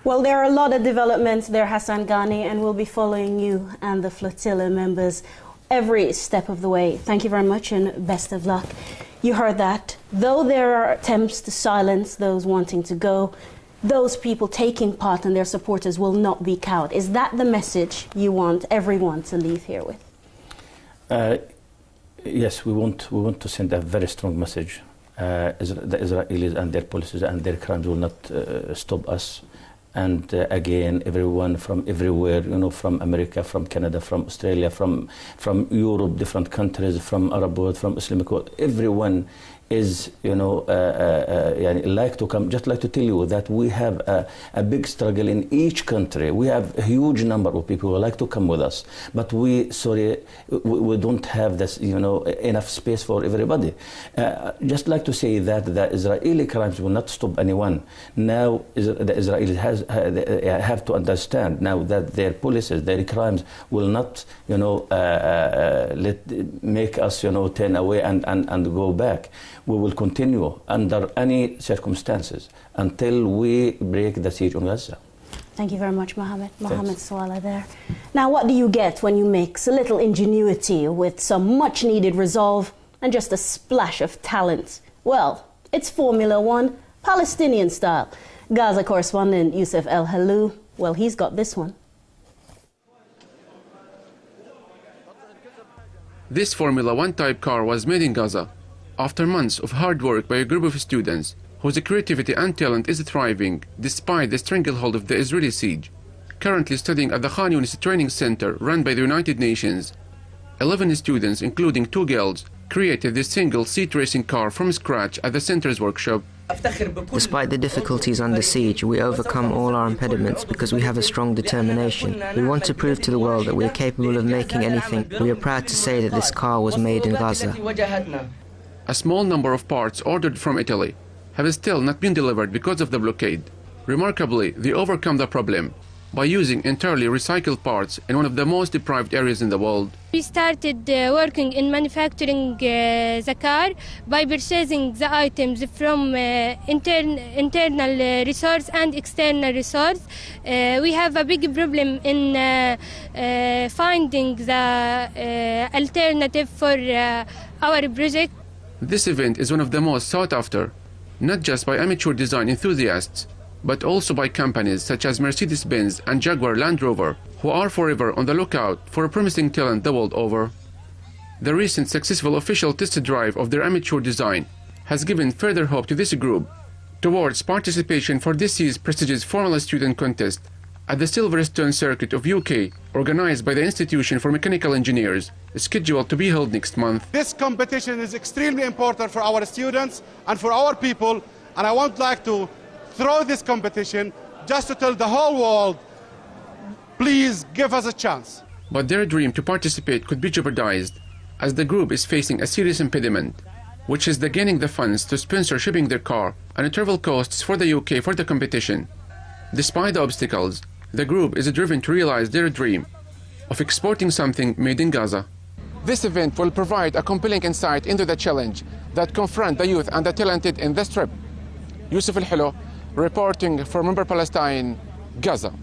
Well, there are a lot of developments there, Hassan Ghani, and we'll be following you and the flotilla members every step of the way. Thank you very much and best of luck. You heard that. Though there are attempts to silence those wanting to go, those people taking part and their supporters will not be cowed. Is that the message you want everyone to leave here with? Yes, we want to send a very strong message. The Israelis and their policies and their crimes will not stop us. And again, everyone from everywhere, you know, from America, from Canada, from Australia, from Europe, different countries, from Arab world, from Islamic world, everyone is, you know, like to come. Just like to tell you that we have a big struggle in each country. We have a huge number of people who like to come with us, but we don't have this, you know, enough space for everybody. Just like to say that the Israeli crimes will not stop anyone. Now the Israelis have to understand now that their policies, their crimes will not, you know, make us, you know, turn away and go back. We will continue under any circumstances until we break the siege on Gaza. Thank you very much, Mohammed. Mohammed Swala there. Now, what do you get when you mix a little ingenuity with some much-needed resolve and just a splash of talent? Well, it's Formula One, Palestinian style. Gaza correspondent Youssef El Halou, well, he's got this one. This Formula One type car was made in Gaza after months of hard work by a group of students whose creativity and talent is thriving despite the stranglehold of the Israeli siege. Currently studying at the Khan Yunis Training Center run by the United Nations, 11 students, including 2 girls, created this single-seat racing car from scratch at the center's workshop. Despite the difficulties under siege, we overcome all our impediments because we have a strong determination. We want to prove to the world that we are capable of making anything. We are proud to say that this car was made in Gaza. A small number of parts ordered from Italy have still not been delivered because of the blockade. Remarkably, they overcome the problem by using entirely recycled parts in one of the most deprived areas in the world. We started working in manufacturing the car by purchasing the items from internal resource and external resource. We have a big problem in finding the alternative for our project. This event is one of the most sought after, not just by amateur design enthusiasts, but also by companies such as Mercedes-Benz and Jaguar Land Rover, who are forever on the lookout for promising talent the world over. The recent successful official test drive of their amateur design has given further hope to this group towards participation for this year's prestigious Formula Student Contest at the Silverstone Circuit of UK, organized by the Institution for Mechanical Engineers, scheduled to be held next month. This competition is extremely important for our students and for our people, and I would like to throw this competition just to tell the whole world, please give us a chance. But their dream to participate could be jeopardized as the group is facing a serious impediment, which is the gaining the funds to sponsor shipping their car and travel costs for the UK for the competition. Despite the obstacles, the group is driven to realize their dream of exporting something made in Gaza. This event will provide a compelling insight into the challenge that confront the youth and the talented in this trip. Youssef El Halou, reporting for Remember Palestine, Gaza.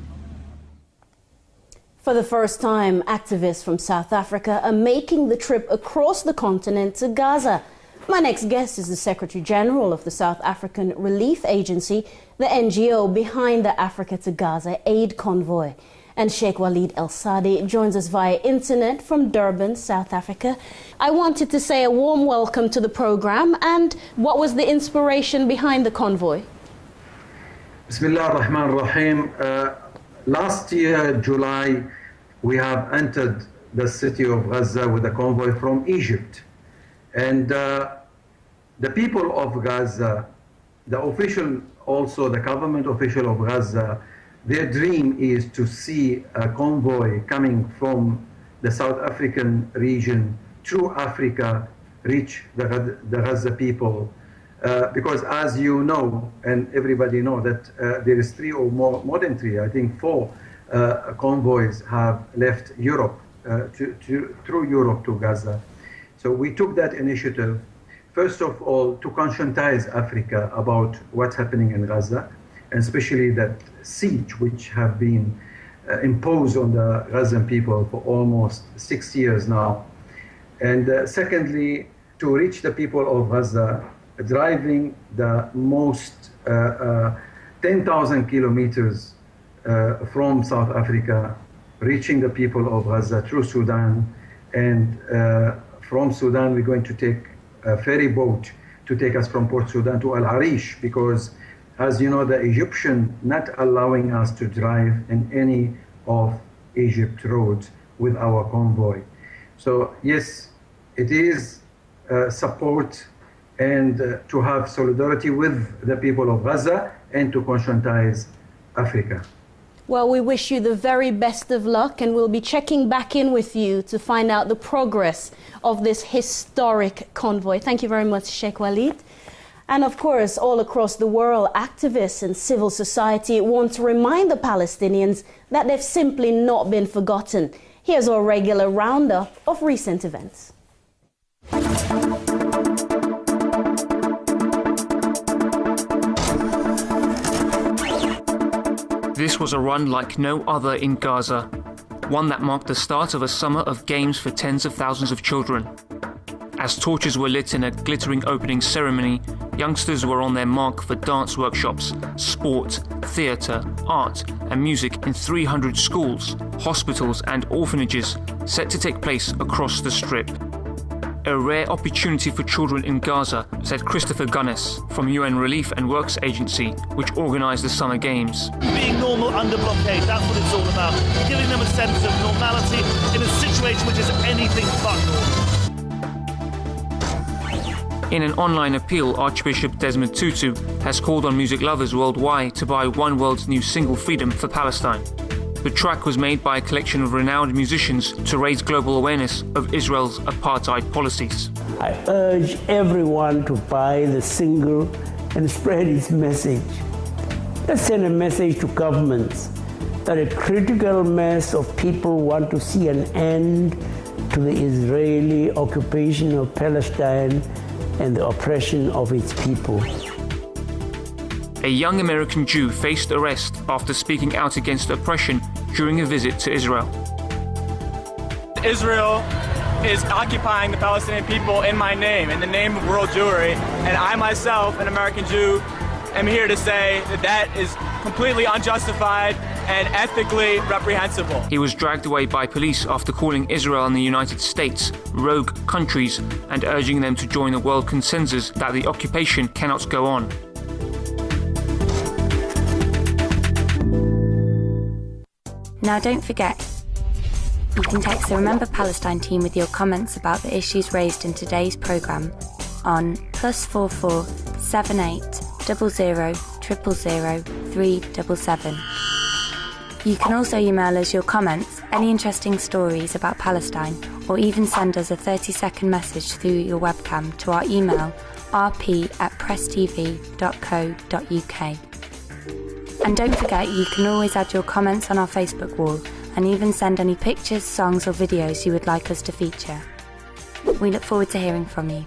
For the first time, activists from South Africa are making the trip across the continent to Gaza. My next guest is the Secretary General of the South African Relief Agency, the NGO behind the Africa to Gaza aid convoy. And Sheikh Walid El Sadi joins us via internet from Durban, South Africa. I wanted to say a warm welcome to the program. And what was the inspiration behind the convoy? Bismillah ar-Rahman ar-Rahim. Last year, July, we have entered the city of Gaza with a convoy from Egypt. And the people of Gaza, the official, also the government official of Gaza, their dream is to see a convoy coming from the South African region through Africa, reach the Gaza people. Because as you know, and everybody know that there is 3 or more than 3, I think 4 convoys have left Europe, through Europe to Gaza. So we took that initiative, first of all, to conscientize Africa about what's happening in Gaza, especially that siege which have been imposed on the Gazan people for almost 6 years now. And secondly, to reach the people of Gaza, driving the most 10,000 kilometers from South Africa, reaching the people of Gaza through Sudan, and from Sudan we're going to take a ferry boat to take us from Port Sudan to Al Arish, because as you know, the Egyptian not allowing us to drive in any of Egypt roads with our convoy. So yes, it is support and to have solidarity with the people of Gaza and to conscientize Africa. Well, we wish you the very best of luck, and we'll be checking back in with you to find out the progress of this historic convoy. Thank you very much, Sheikh Walid. And of course, all across the world, activists and civil society want to remind the Palestinians that they've simply not been forgotten. Here's our regular roundup of recent events. This was a run like no other in Gaza, one that marked the start of a summer of games for tens of thousands of children. As torches were lit in a glittering opening ceremony, youngsters were on their mark for dance workshops, sport, theatre, art and music in 300 schools, hospitals and orphanages set to take place across the Strip. A rare opportunity for children in Gaza, said Christopher Gunnis from UN Relief and Works Agency, which organised the Summer Games. Being normal under blockade, that's what it's all about. Giving them a sense of normality in a situation which is anything but normal. In an online appeal, Archbishop Desmond Tutu has called on music lovers worldwide to buy One World's new single, Freedom, for Palestine. The track was made by a collection of renowned musicians to raise global awareness of Israel's apartheid policies. I urge everyone to buy the single and spread its message. Let's send a message to governments that a critical mass of people want to see an end to the Israeli occupation of Palestine and the oppression of its people. A young American Jew faced arrest after speaking out against oppression during a visit to Israel. Israel is occupying the Palestinian people in my name, in the name of world Jewry, and I myself, an American Jew, am here to say that that is completely unjustified and ethically reprehensible. He was dragged away by police after calling Israel and the United States rogue countries and urging them to join the world consensus that the occupation cannot go on. Now don't forget, you can text the Remember Palestine team with your comments about the issues raised in today's programme on +44 78 00 000 377. You can also email us your comments, any interesting stories about Palestine, or even send us a 30-second message through your webcam to our email rp@presstv.co.uk. And don't forget, you can always add your comments on our Facebook wall and even send any pictures, songs or videos you would like us to feature. We look forward to hearing from you.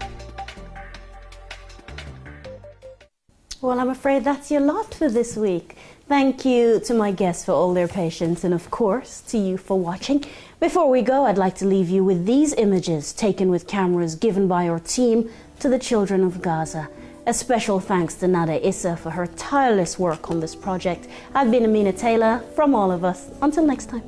Well, I'm afraid that's your lot for this week. Thank you to my guests for all their patience and, of course, to you for watching. Before we go, I'd like to leave you with these images taken with cameras given by our team to the children of Gaza. A special thanks to Nada Issa for her tireless work on this project. I've been Amina Taylor. From all of us, until next time.